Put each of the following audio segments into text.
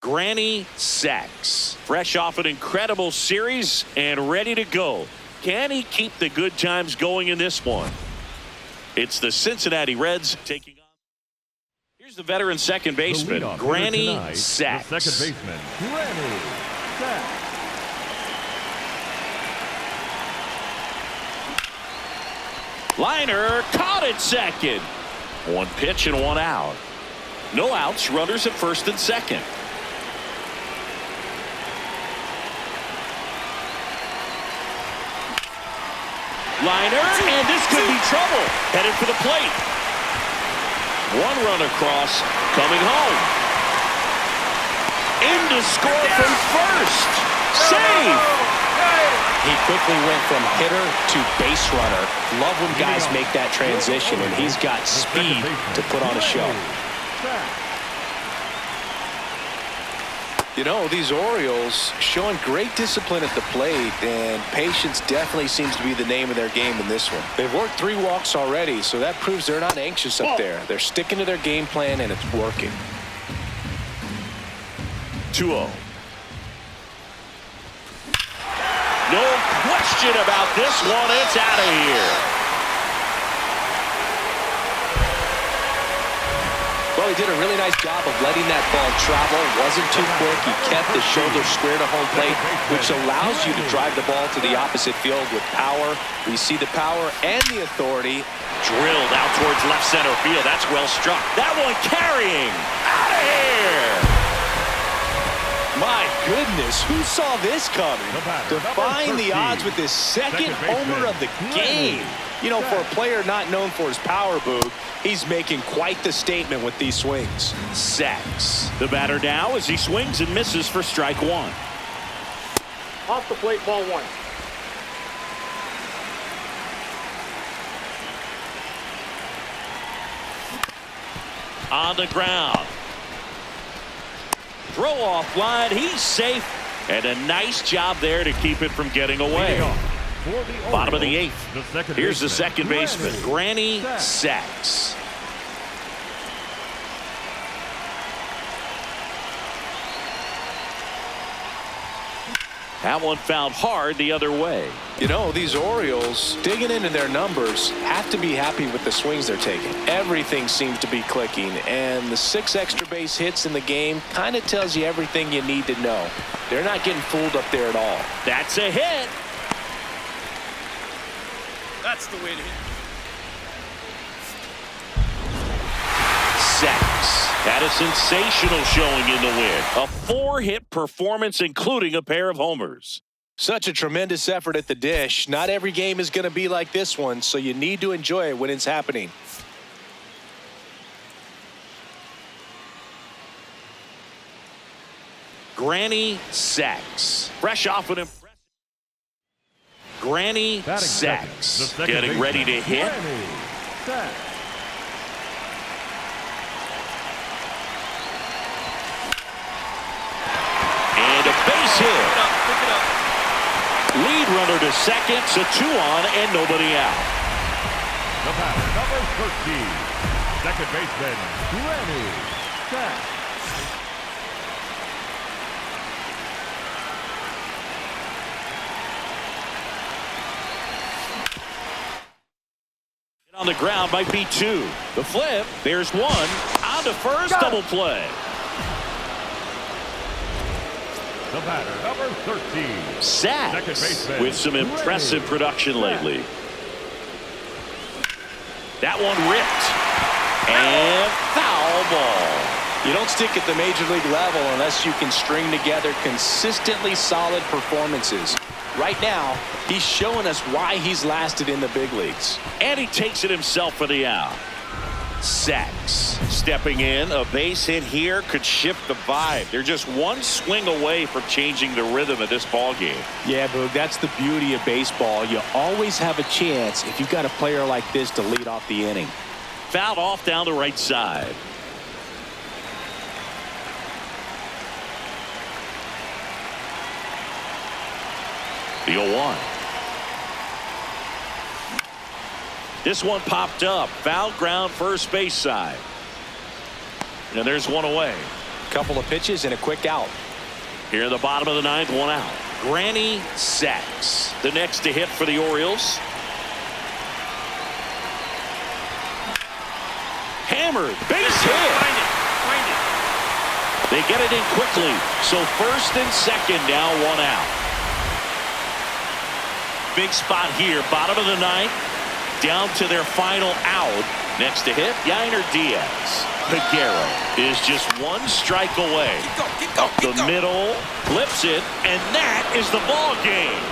Granny Sachs, fresh off an incredible series and ready to go. Can he keep the good times going in this one? It's the Cincinnati Reds taking on. Here's the veteran second baseman, Granny Sachs. The second baseman, Granny Sachs. Liner caught at second. One pitch and one out. No outs, runners at first and second. Liner, and this could be trouble. Headed for the plate. One run across, coming home. In to score from first. Save. He quickly went from hitter to base runner. Love when guys make that transition, and he's got speed to put on a show. You know, these Orioles showing great discipline at the plate, and patience definitely seems to be the name of their game in this one. They've worked 3 walks already, so that proves they're not anxious up there. They're sticking to their game plan, and it's working. 2-0. No question about this one. It's out of here. Well, he did a really nice job of letting that ball travel. Wasn't too quick. He kept the shoulder square to home plate, which allows you to drive the ball to the opposite field with power. We see the power and the authority. Drilled out towards left center field. That's well struck. That one carrying. Out of here. My goodness, who saw this coming? Defying the odds with his second homer of the game. You know, for a player not known for his power, Boog, he's making quite the statement with these swings. Sachs, the batter now as he swings and misses for strike one. Off the plate, ball 1. On the ground. Throw off line. He's safe. And a nice job there to keep it from getting away. Bottom of the 8th. Here's the second baseman, Granny Sachs. That one fouled hard the other way. You know, these Orioles, digging into their numbers, have to be happy with the swings they're taking. Everything seems to be clicking, and the 6 extra base hits in the game kind of tells you everything you need to know. They're not getting fooled up there at all. That's a hit. That's the way to hit. Sachs had a sensational showing in the win. A 4-hit performance, including a pair of homers. Such a tremendous effort at the dish. Not every game is going to be like this one, so you need to enjoy it when it's happening. Granny Sachs, fresh off an impressive. Granny Sachs getting ready to hit. And a base hit. Pick it up. Lead runner to second, so 2 on and nobody out. The batter, number 13, second baseman, Granny Sachs. On the ground might be 2. The flip, there's 1. On to first, double play. The batter, number 13, Sachs with some impressive production lately. That one ripped. And foul ball. You don't stick at the major league level unless you can string together consistently solid performances. Right now, he's showing us why he's lasted in the big leagues. And he takes it himself for the out. Sachs stepping in. A base hit here could shift the vibe. They're just one swing away from changing the rhythm of this ball game. Yeah, Boog, that's the beauty of baseball. You always have a chance if you've got a player like this to lead off the inning. Fouled off down the right side. The 0-1. This one popped up. Foul ground first base side. And there's one away. Couple of pitches and a quick out. Here in the bottom of the ninth, one out. Granny Sacks, the next to hit for the Orioles. Hammered, base hit. Find it. They get it in quickly. So first and second now, one out. Big spot here, bottom of the ninth, down to their final out. Next to hit, Yainer Diaz. Peguero is just one strike away. Up the middle, flips it, and that is the ball game.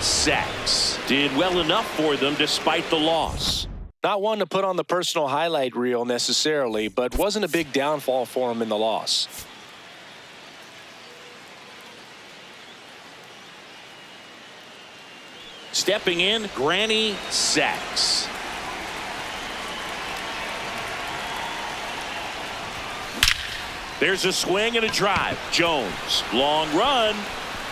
Sacks did well enough for them despite the loss. Not one to put on the personal highlight reel necessarily, but wasn't a big downfall for him in the loss. Stepping in, Granny Sacks. There's a swing and a drive. Jones, long run,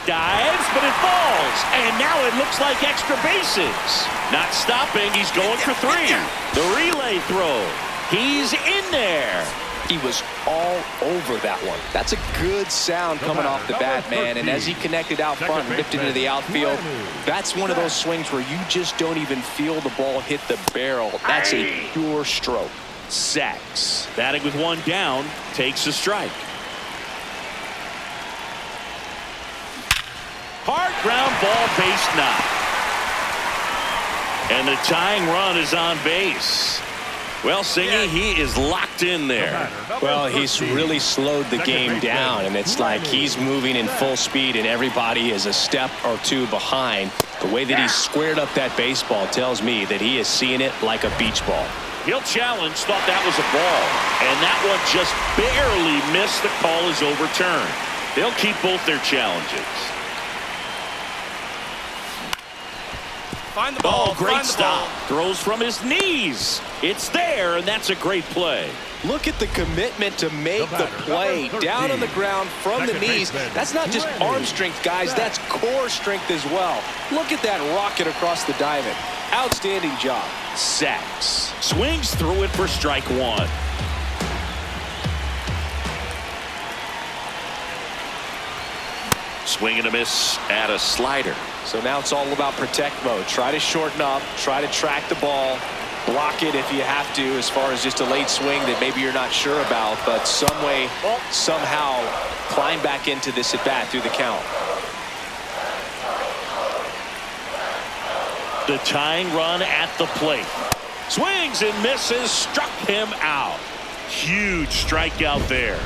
dives, but it falls. And now it looks like extra bases. Not stopping, he's going for three. The relay throw. He's in there. He was all over that one. That's a good sound coming off the bat, man. And as he connected out front and lifted into the outfield, that's one of those swings where you just don't even feel the ball hit the barrel. That's a pure stroke. Sacks, batting with one down, takes a strike. Hard ground ball, base knock. And the tying run is on base. Well, Singy, he is locked in there. Well, he's really slowed the game down, and it's like he's moving in full speed, and everybody is a step or two behind. The way that he squared up that baseball tells me that he is seeing it like a beach ball. He'll challenge, thought that was a ball, and that one just barely missed. The call is overturned. They'll keep both their challenges. Find the ball. Oh, great stop. Throws from his knees. It's there, and that's a great play. Look at the commitment to make the play down on the ground from the knees. That's not just arm strength, guys. That's core strength as well. Look at that rocket across the diamond. Outstanding job. Sacks. Swings through it for strike one. Swing and a miss at a slider. So now it's all about protect mode. Try to shorten up, try to track the ball, block it if you have to, as far as just a late swing that maybe you're not sure about, but some way, somehow climb back into this at bat through the count. The tying run at the plate. Swings and misses, struck him out. Huge strikeout there.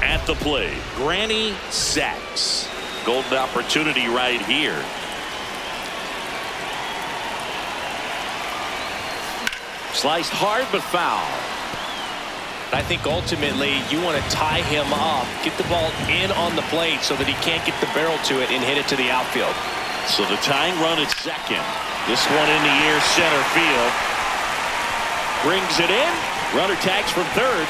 At the plate, Granny Sacks. Golden opportunity right here. Sliced hard but foul. I think ultimately you want to tie him up, get the ball in on the plate so that he can't get the barrel to it and hit it to the outfield. So the tying run at second. This one in the air, center field. Brings it in. Runner tags from third.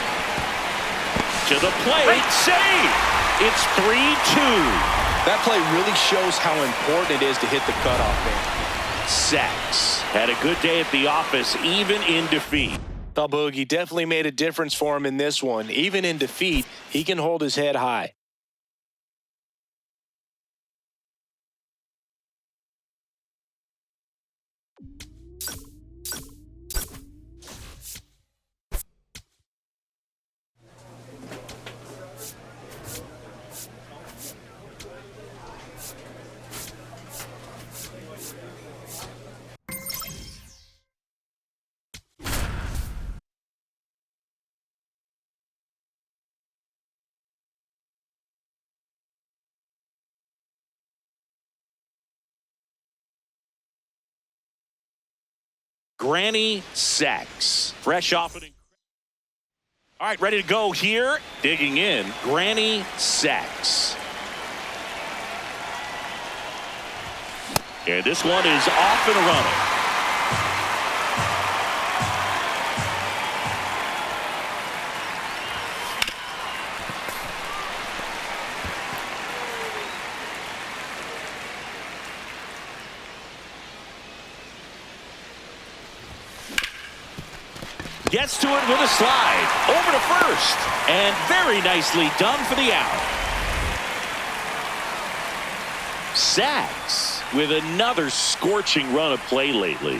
To the plate. Save. It's 3-2. That play really shows how important it is to hit the cutoff, man. Sacks had a good day at the office, even in defeat. The Boogie definitely made a difference for him in this one. Even in defeat, he can hold his head high. Granny Sacks. Fresh off it. All right, ready to go here. Digging in, Granny Sacks. And this one is off and running. Gets to it with a slide. Over to first. And very nicely done for the out. Sacks with another scorching run of play lately.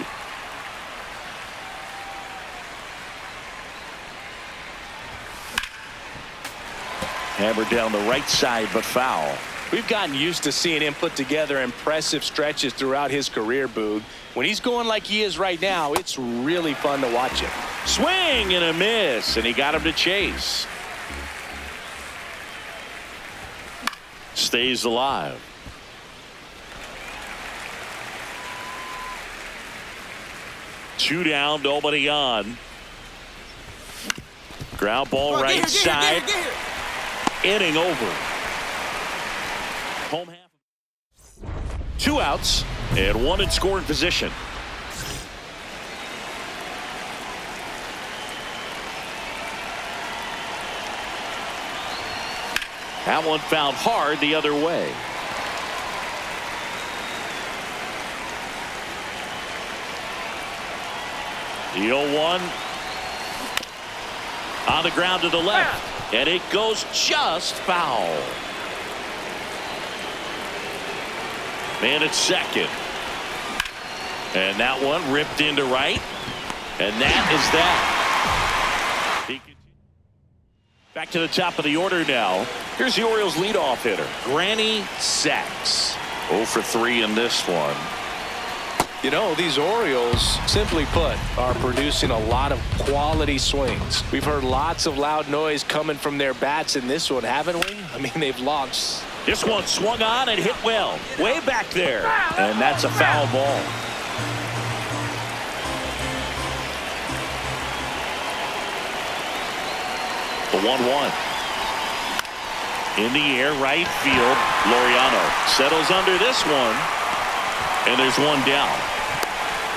Hammered down the right side, but foul. We've gotten used to seeing him put together impressive stretches throughout his career, Boog. When he's going like he is right now, it's really fun to watch him. Swing and a miss, and he got him to chase. Stays alive. Two down, nobody on. Ground ball right side. Inning over. Home half. Two outs and one in scoring position. That one fouled hard the other way. The 0-1 on the ground to the left, and it goes just foul. Man at second, and that one ripped into right, and that is that. Back to the top of the order now. Here's the Orioles leadoff hitter, Granny Sacks. 0 for 3 in this one. You know, these Orioles, simply put, are producing a lot of quality swings. We've heard lots of loud noise coming from their bats in this one, haven't we? I mean, they've launched. This one swung on and hit well. Way back there. And that's a foul ball. The 1-1. In the air, right field. Laureano settles under this one. And there's one down.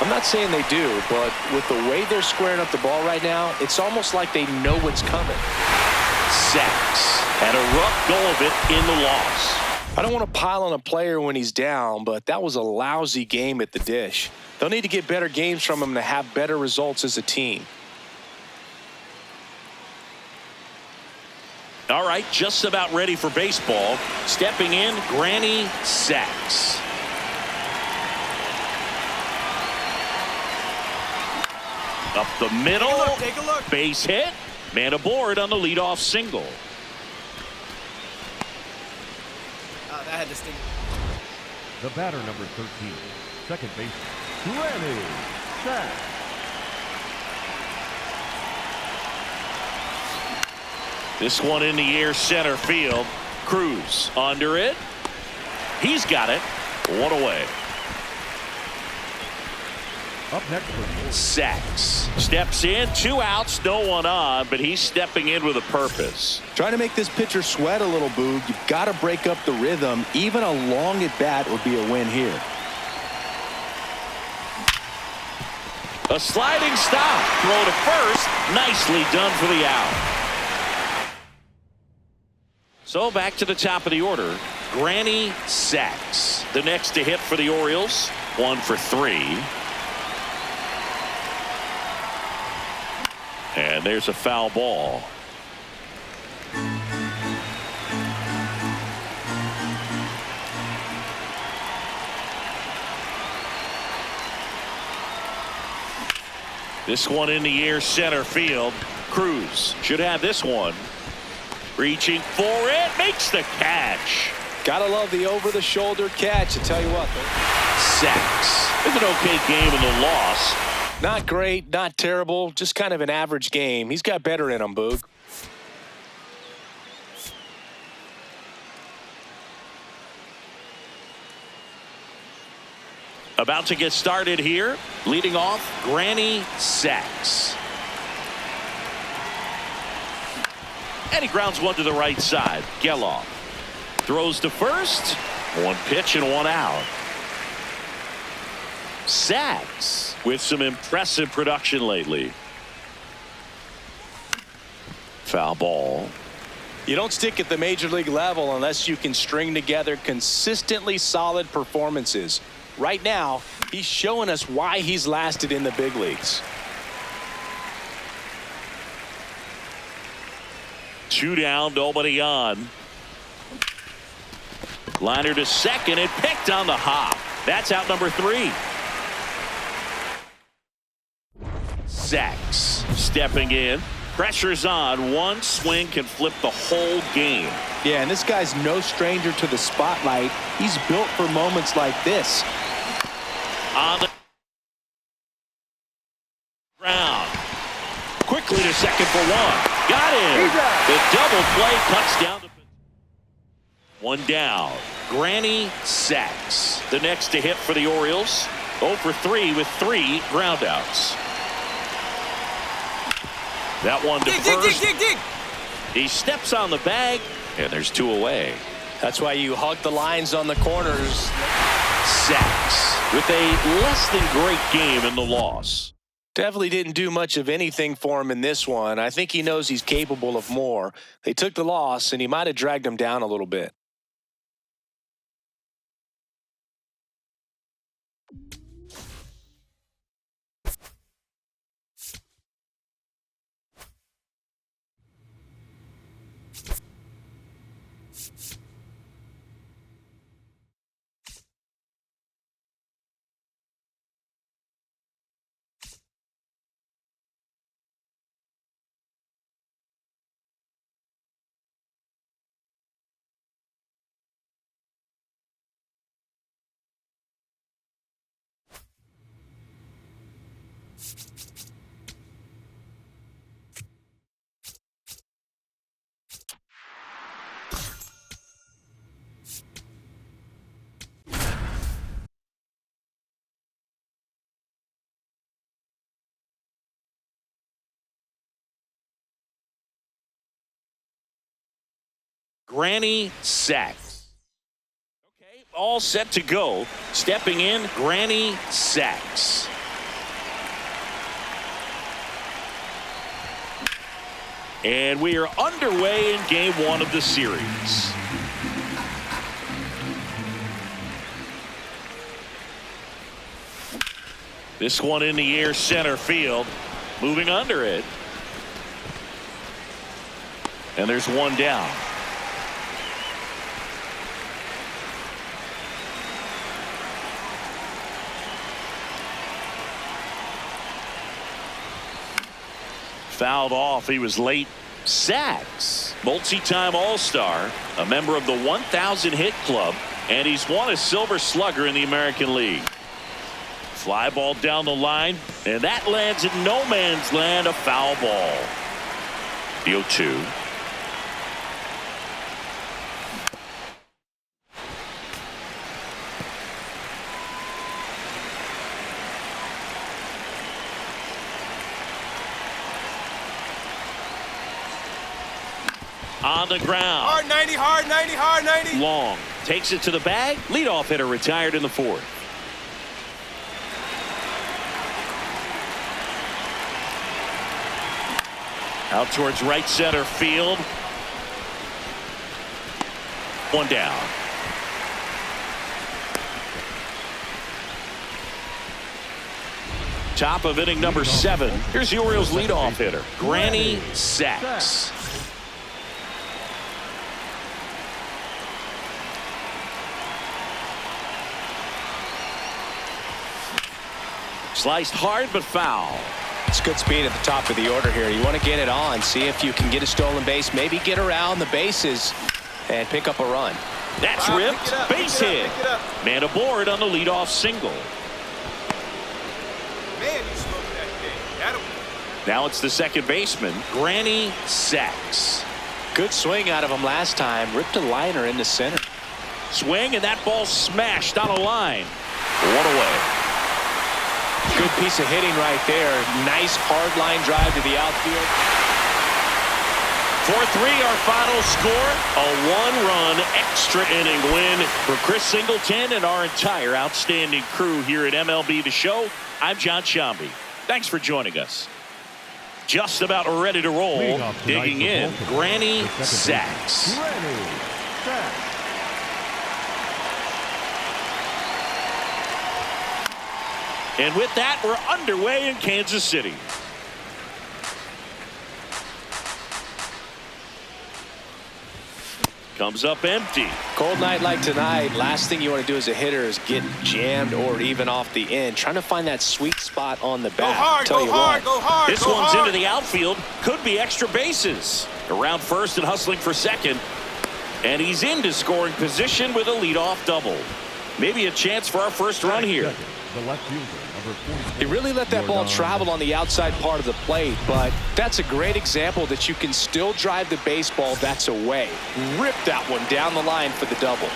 I'm not saying they do, but with the way they're squaring up the ball right now, it's almost like they know what's coming. Sacks had a rough go of it in the loss. I don't want to pile on a player when he's down, but that was a lousy game at the dish. They'll need to get better games from him to have better results as a team. All right, just about ready for baseball. Stepping in, Granny Sacks. Up the middle. Take a look. Base hit. Man aboard on the leadoff single. That had to sting. The batter, number 13, second base, Granny Sacks. This one in the air, center field. Cruz under it. He's got it. One away. Up next for Sacks steps in, 2 outs, no one on, but he's stepping in with a purpose. Trying to make this pitcher sweat a little, Boog. You've got to break up the rhythm. Even a long at bat would be a win here. A sliding stop. Throw to first. Nicely done for the out. So back to the top of the order. Granny Sacks. The next to hit for the Orioles. 1 for 3. And there's a foul ball. This one in the air, center field. Cruz should have this one. Reaching for it, makes the catch. Gotta love the over-the-shoulder catch, I tell you what. Sacks with an okay game in the loss. Not great, not terrible, just kind of an average game. He's got better in him, Boog. About to get started here. Leading off, Granny Sacks. And he grounds one to the right side. Geloff throws to first. One pitch and one out. Sacks with some impressive production lately. Foul ball. You don't stick at the major league level unless you can string together consistently solid performances. Right now, he's showing us why he's lasted in the big leagues. 2 down, nobody on. Liner to second and picked on the hop. That's out number 3. Sacks stepping in. Pressure's on. One swing can flip the whole game. Yeah, and this guy's no stranger to the spotlight. He's built for moments like this. On the ground. Quickly to second for 1. Got him. The double play cuts down to 1 down. Granny sacks. The next to hit for the Orioles. 0 for 3 with 3 groundouts. That one to first. Dig. He steps on the bag, and there's 2 away. That's why you hug the lines on the corners. Sacks with a less than great game in the loss. Definitely didn't do much of anything for him in this one. I think he knows he's capable of more. They took the loss, and he might have dragged him down a little bit. Granny sacks. Okay, all set to go. Stepping in, Granny sacks. And we are underway in game 1 of the series. This one in the air, center field. Moving under it. And there's 1 down. Fouled off. He was late. Sacks. Multi-time All-Star. A member of the 1,000 hit club. And he's won a Silver Slugger in the American League. Fly ball down the line. And that lands in no man's land. A foul ball. The 0-2. On the ground. Hard 90, hard 90, hard 90. Long takes it to the bag. Leadoff hitter retired in the 4th. Out towards right center field. 1 down. Top of inning number 7. Here's the Orioles leadoff hitter, Granny Sacks. Sliced hard but foul. It's good speed at the top of the order here. You want to get it on, see if you can get a stolen base, maybe get around the bases and pick up a run. That's ripped. Base hit. Man aboard on the leadoff single. Man, you smoked that thing. That'll... Now it's the second baseman, Granny Sacks. Good swing out of him last time. Ripped a liner into center. Swing, and that ball smashed on a line. 1 away. Good piece of hitting right there. Nice hard line drive to the outfield. 4-3 our final score. A 1-run extra inning win for Chris Singleton and our entire outstanding crew here at MLB The Show. I'm John Shambi. Thanks for joining us. Just about ready to roll. Digging in, Granny Sacks. Granny Sacks. And with that, we're underway in Kansas City. Comes up empty. Cold night like tonight, last thing you want to do as a hitter is get jammed or even off the end. Trying to find that sweet spot on the bat. Go hard, Tell go you hard, what. go hard. This go one's hard. into the outfield. Could be extra bases. Around first and hustling for second. And he's into scoring position with a leadoff double. Maybe a chance for our first run here. The left fielder, number 44. He really let that ball travel on the outside part of the plate, but that's a great example that you can still drive the baseball that's away. Rip that one down the line for the double.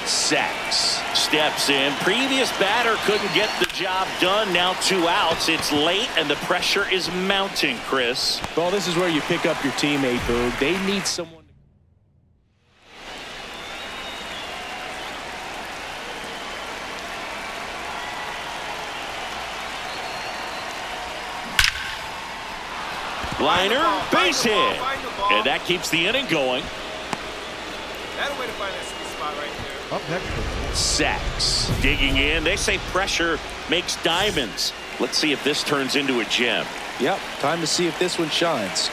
Sacks. Steps in. Previous batter couldn't get the job done. Now 2 outs. It's late and the pressure is mounting, Chris. Well, this is where you pick up your teammate, Boog. They need someone. Liner, base hit. Find the ball. And that keeps the inning going. That's a way to find that sweet spot right there. Up next. Sacks. Digging in. They say pressure makes diamonds. Let's see if this turns into a gem. Yep, time to see if this one shines.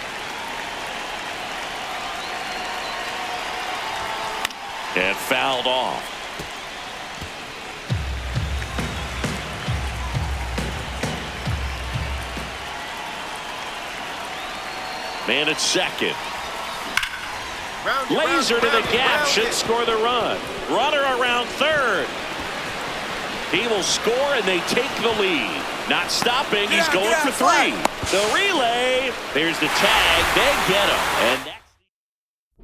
And fouled off. Man at second. Round it, Laser to round the it, gap. round Should it. score the run. Runner around third. He will score and they take the lead. Not stopping. He's Get out, going get for out, 3. The relay. There's the tag. They get him.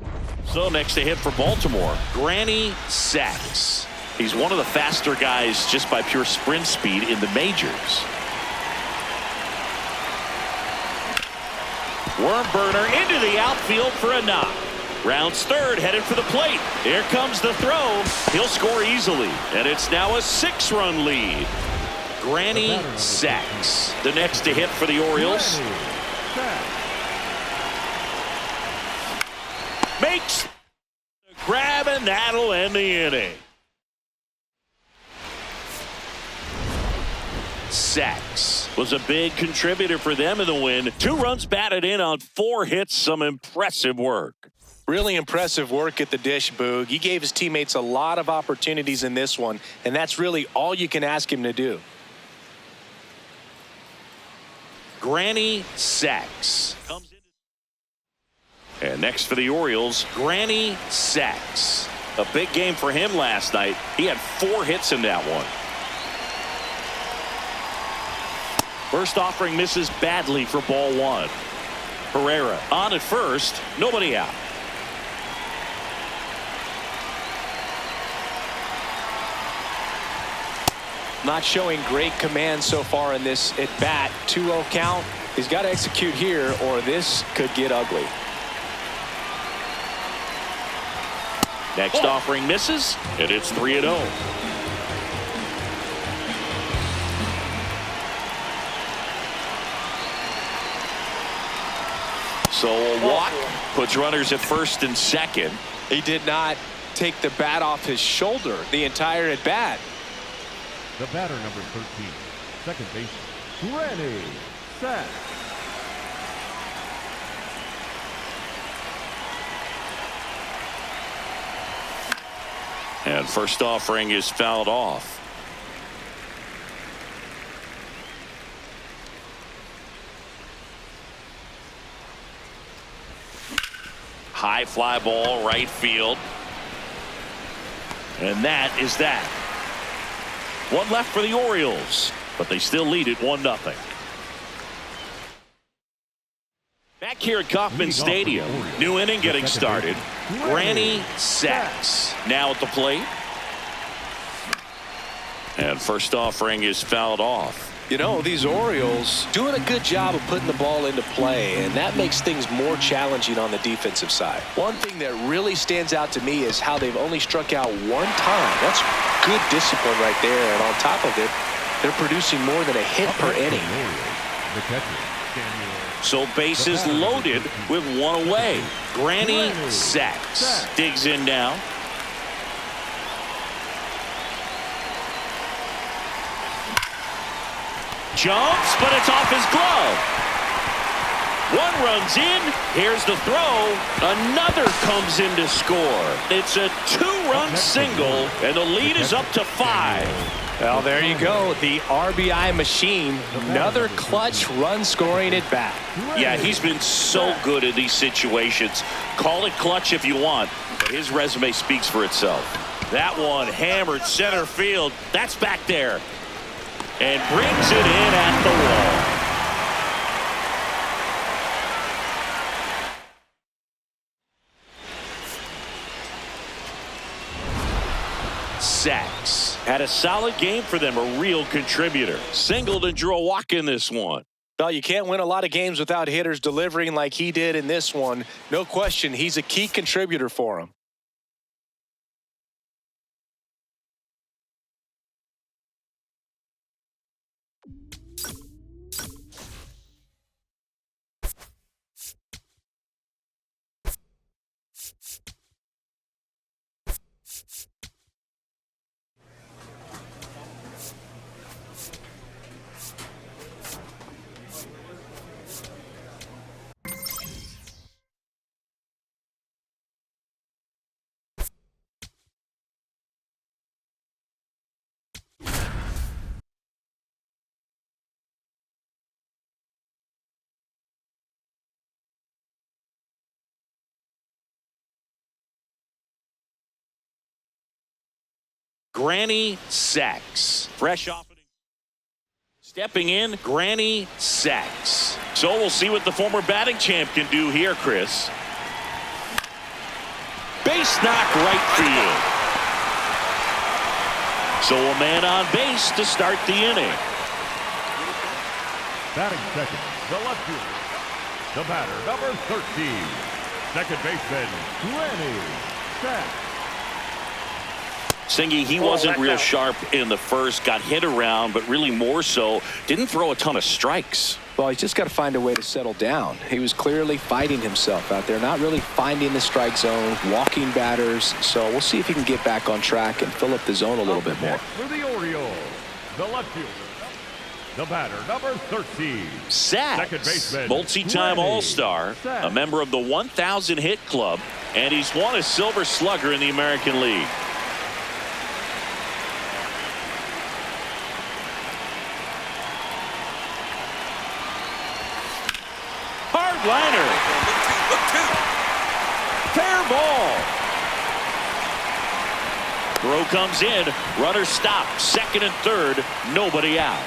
And so next to hit for Baltimore, Granny Sacks. He's one of the faster guys just by pure sprint speed in the majors. Worm burner into the outfield for a knock. Rounds third, headed for the plate. Here comes the throw. He'll score easily, and it's now a 6-run lead. Granny Sacks, the next to hit for the Orioles. Makes the grab, and that'll end the inning. Sacks was a big contributor for them in the win. 2 runs batted in on 4 hits. Some impressive work. Really impressive work at the dish, Boog. He gave his teammates a lot of opportunities in this one, and that's really all you can ask him to do. Granny Sacks. And next for the Orioles, Granny Sacks. A big game for him last night. He had 4 hits in that one. First offering misses badly for ball 1. Herrera on at first, nobody out. Not showing great command so far in this at bat. 2-0 count. He's got to execute here or this could get ugly. Next offering misses, and it's 3-0. So a walk puts runners at first and second. He did not take the bat off his shoulder the entire at bat. The batter, number 13, second baseman, Granny Sacks. And first offering is fouled off. High fly ball, right field. And that is that. 1 left for the Orioles, but they still lead it 1-0. Back here at Kauffman Stadium, new inning getting started. Granny Sacks now at the plate. And first offering is fouled off. You know, these Orioles doing a good job of putting the ball into play, and that makes things more challenging on the defensive side. One thing that really stands out to me is how they've only struck out 1 time. That's good discipline right there, and on top of it, they're producing more than a hit per inning. The catcher, So bases loaded with 1 away. Granny Sacks digs in now. Jumps, but it's off his glove. One runs in. Here's the throw. Another comes in to score. It's a two-run single, and the lead is up to 5. Well, there you go. The RBI machine. Another clutch run scoring at bat. Yeah, he's been so good in these situations. Call it clutch if you want, but his resume speaks for itself. That one hammered center field. That's back there. And brings it in at the wall. Sacks. Had a solid game for them, a real contributor. Singled and drew a walk in this one. Well, you can't win a lot of games without hitters delivering like he did in this one. No question, he's a key contributor for him. Granny Sacks. Fresh off. Stepping in, Granny Sacks. So we'll see what the former batting champ can do here, Chris. Base knock right field. So a man on base to start the inning. Batting second, the left fielder. The batter, number 13. Second baseman, Granny Sacks. Singy, he wasn't real sharp in the first, got hit around, but really more so, didn't throw a ton of strikes. Well, he's just got to find a way to settle down. He was clearly fighting himself out there, not really finding the strike zone, walking batters. So we'll see if he can get back on track and fill up the zone a little bit more. For the Orioles, the left fielder, the batter, number 13. Sacks, second baseman, multi-time Granny All-Star, Sacks. a member of the 1,000 hit club, and he's won a Silver Slugger in the American League. Liner. Fair ball. Throw comes in. Runner stopped. Second and third. Nobody out.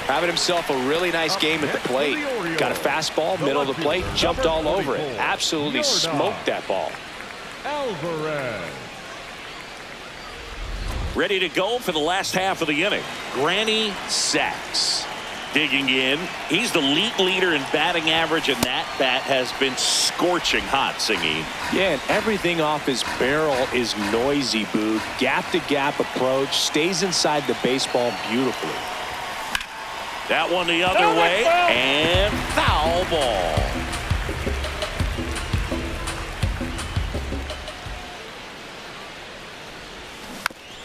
Having himself a really nice game at the plate. Got a fastball, middle of the plate, jumped all over it. Absolutely smoked that ball. Alvarez. Ready to go for the last half of the inning. Granny Sacks. Digging in. He's the league leader in batting average, and that bat has been scorching hot, Singy. Yeah, and everything off his barrel is noisy, Boog. Gap-to-gap approach, stays inside the baseball beautifully. That one the other way, and foul ball.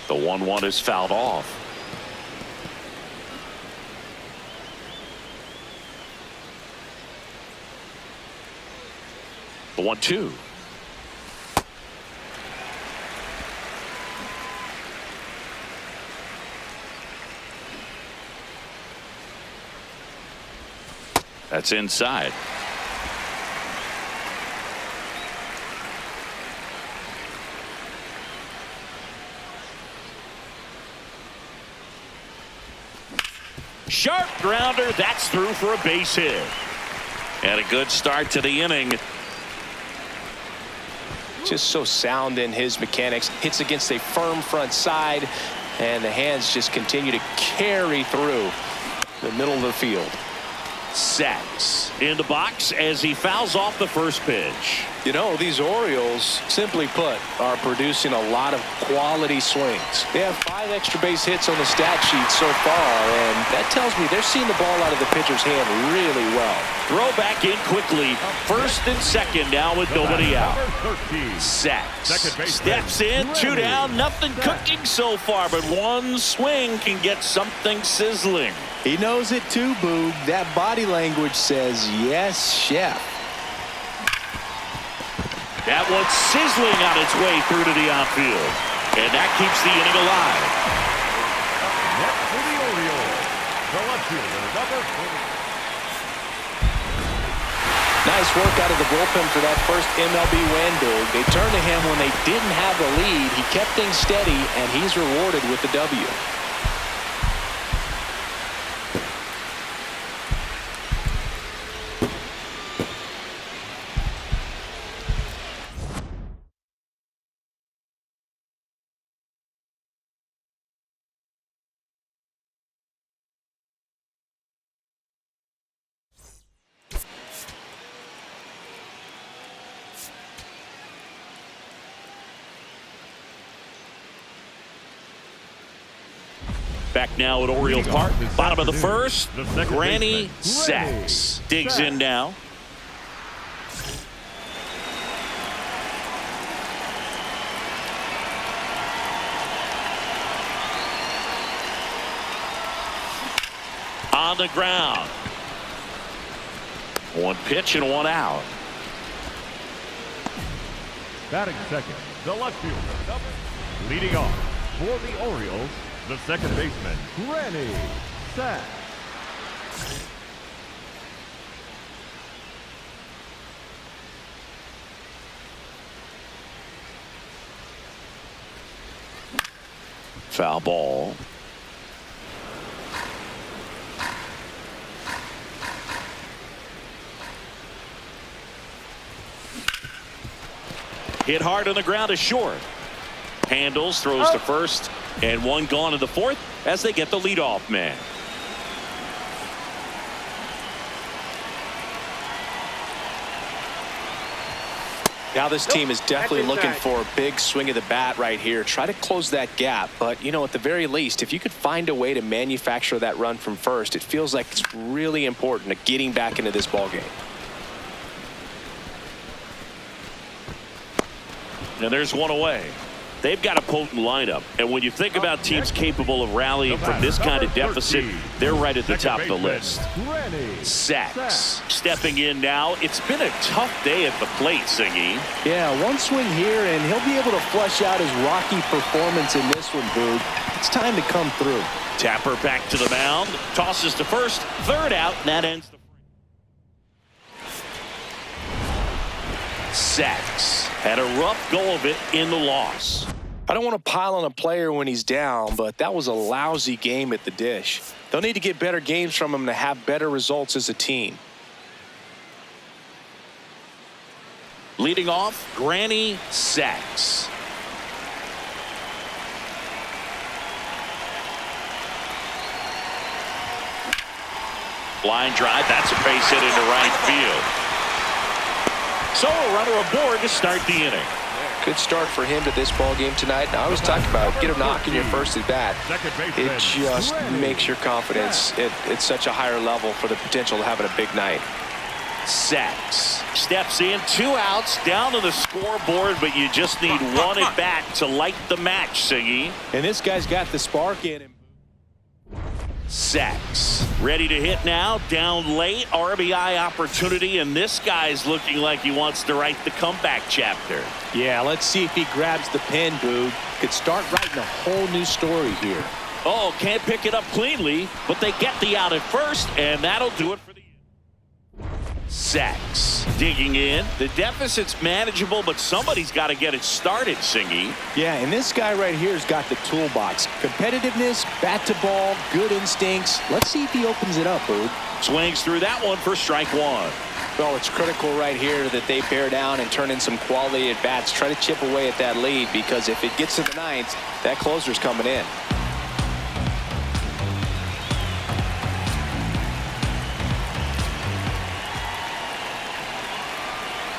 The 1-1 is fouled off. The 1-2. That's inside. Sharp grounder. That's through for a base hit. And a good start to the inning. Just so sound in his mechanics. Hits against a firm front side, and the hands just continue to carry through the middle of the field. Sacks in the box as he fouls off the first pitch. You know, these Orioles, simply put, are producing a lot of quality swings. They have 5 extra base hits on the stat sheet so far, and that tells me they're seeing the ball out of the pitcher's hand really well. Throw back in quickly. First and second now with nobody out. Sacks steps in, 2 down, nothing cooking so far, but one swing can get something sizzling. He knows it too, Boog. That body language says, yes, chef. That one's sizzling on its way through to the outfield. And that keeps the inning alive. Next for the Orioles, the left fielder, number 40. Nice work out of the bullpen for that first MLB win, Boog. They turned to him when they didn't have the lead. He kept things steady, and he's rewarded with the W. Back now at Oriole Park, bottom of the first, Granny Sachs digs in now. On the ground. One pitch and one out. Batting second, the left fielder, leading off for the Orioles, the second baseman, Granny Sachs. Foul ball. Hit hard on the ground is short. Handles, throws to first, and one gone in the fourth as they get the leadoff man. Now this team is definitely looking for a big swing of the bat right here. Try to close that gap. But, you know, at the very least, if you could find a way to manufacture that run from first, it feels like it's really important to getting back into this ballgame. And there's one away. They've got a potent lineup. And when you think about teams capable of rallying from this kind of deficit, they're right at the top of the list. Sachs stepping in now. It's been a tough day at the plate, Singy. Yeah, one swing here, and he'll be able to flush out his rocky performance in this one, Boog. It's time to come through. Tapper back to the mound. Tosses to first. Third out, and that ends the Sachs had a rough go of it in the loss. I don't want to pile on a player when he's down, but that was a lousy game at the dish. They'll need to get better games from him to have better results as a team. Leading off, Granny Sachs. Line drive, that's a base hit into right field. So a runner aboard to start the inning. Good start for him to this ball game tonight. Now, I was talking about get a knock in your first at bat. It just makes your confidence at such a higher level for the potential of having a big night. Sachs steps in, 2 outs, down to the scoreboard, but you just need one at bat to light the match, Singy. And this guy's got the spark in him. Sachs ready to hit now, down late, RBI opportunity, and this guy's looking like he wants to write the comeback chapter. Yeah, let's see if he grabs the pen, Boog. Could start writing a whole new story here. Oh, can't pick it up cleanly, but they get the out at first, and that'll do it for the Sachs digging in. The deficit's manageable, but somebody's got to get it started, Singy. Yeah, and this guy right here has got the toolbox. Competitiveness, bat to ball, good instincts. Let's see if he opens it up, Boog. Swings through that one for strike one. Well, it's critical right here that they bear down and turn in some quality at bats. Try to chip away at that lead, because if it gets to the ninth, that closer's coming in.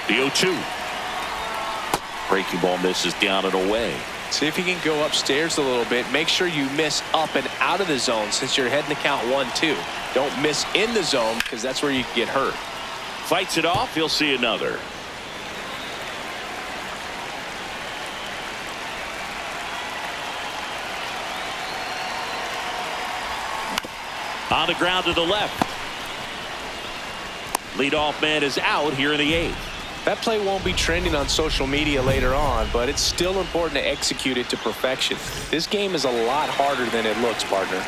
The 0-2. Breaking ball misses down and away. See if you can go upstairs a little bit. Make sure you miss up and out of the zone since you're heading to count 1-2. Don't miss in the zone, because that's where you can get hurt. Fights it off. He'll see another. On the ground to the left. Leadoff man is out here in the 8th. That play won't be trending on social media later on, but it's still important to execute it to perfection. This game is a lot harder than it looks, partner.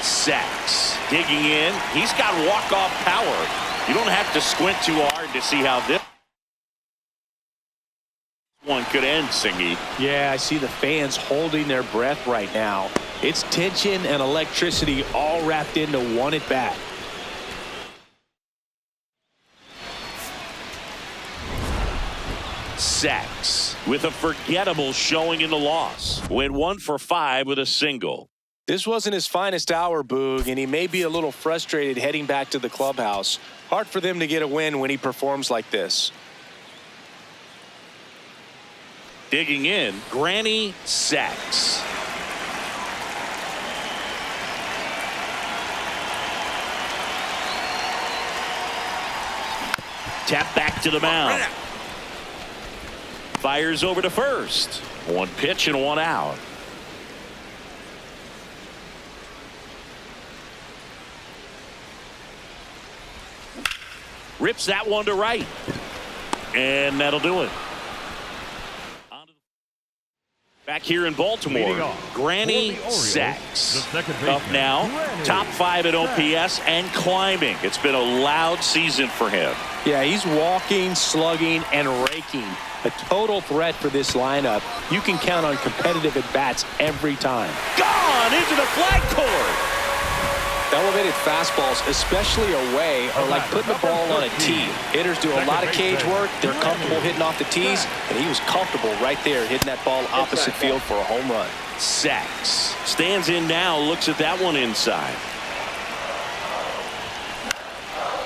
Sacks. Digging in. He's got walk-off power. You don't have to squint too hard to see how this one could end, Singy. Yeah, I see the fans holding their breath right now. It's tension and electricity all wrapped into one at bat. Sacks with a forgettable showing in the loss. Went 1 for 5 with a single. This wasn't his finest hour, Boog, and he may be a little frustrated heading back to the clubhouse. Hard for them to get a win when he performs like this. Digging in, Granny Sacks. Tap back to the mound. Fires over to first. One pitch and one out. Rips that one to right. And that'll do it. Back here in Baltimore, Granny Sacks. Up now, top 5 at OPS and climbing. It's been a loud season for him. Yeah, he's walking, slugging, and raking. A total threat for this lineup. You can count on competitive at-bats every time. Gone into the flag cord. Elevated fastballs, especially away, are like putting the ball on a tee. Hitters do a lot of cage work. They're comfortable hitting off the tees, and he was comfortable right there hitting that ball opposite field for a home run. Sacks. Stands in now, looks at that one inside.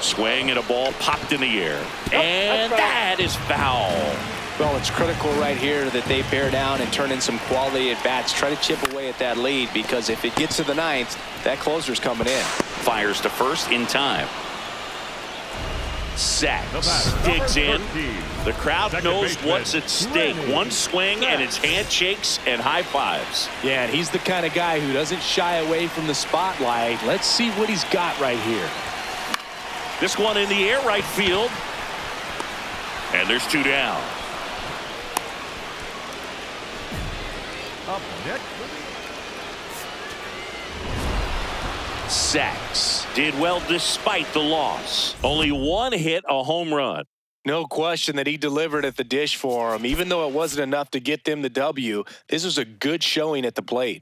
Swing and a ball popped in the air. And that is foul. Well, it's critical right here that they bear down and turn in some quality at-bats. Try to chip away at that lead, because if it gets to the 9th, that closer's coming in. Fires to first in time. Sacks. Digs in. The crowd knows what's at stake. One swing and it's handshakes and high fives. Yeah, and he's the kind of guy who doesn't shy away from the spotlight. Let's see what he's got right here. This one in the air right field. And there's 2 down. Up next. Sacks did well despite the loss. Only 1 hit, a home run. No question that he delivered at the dish for him. Even though it wasn't enough to get them the W, this was a good showing at the plate.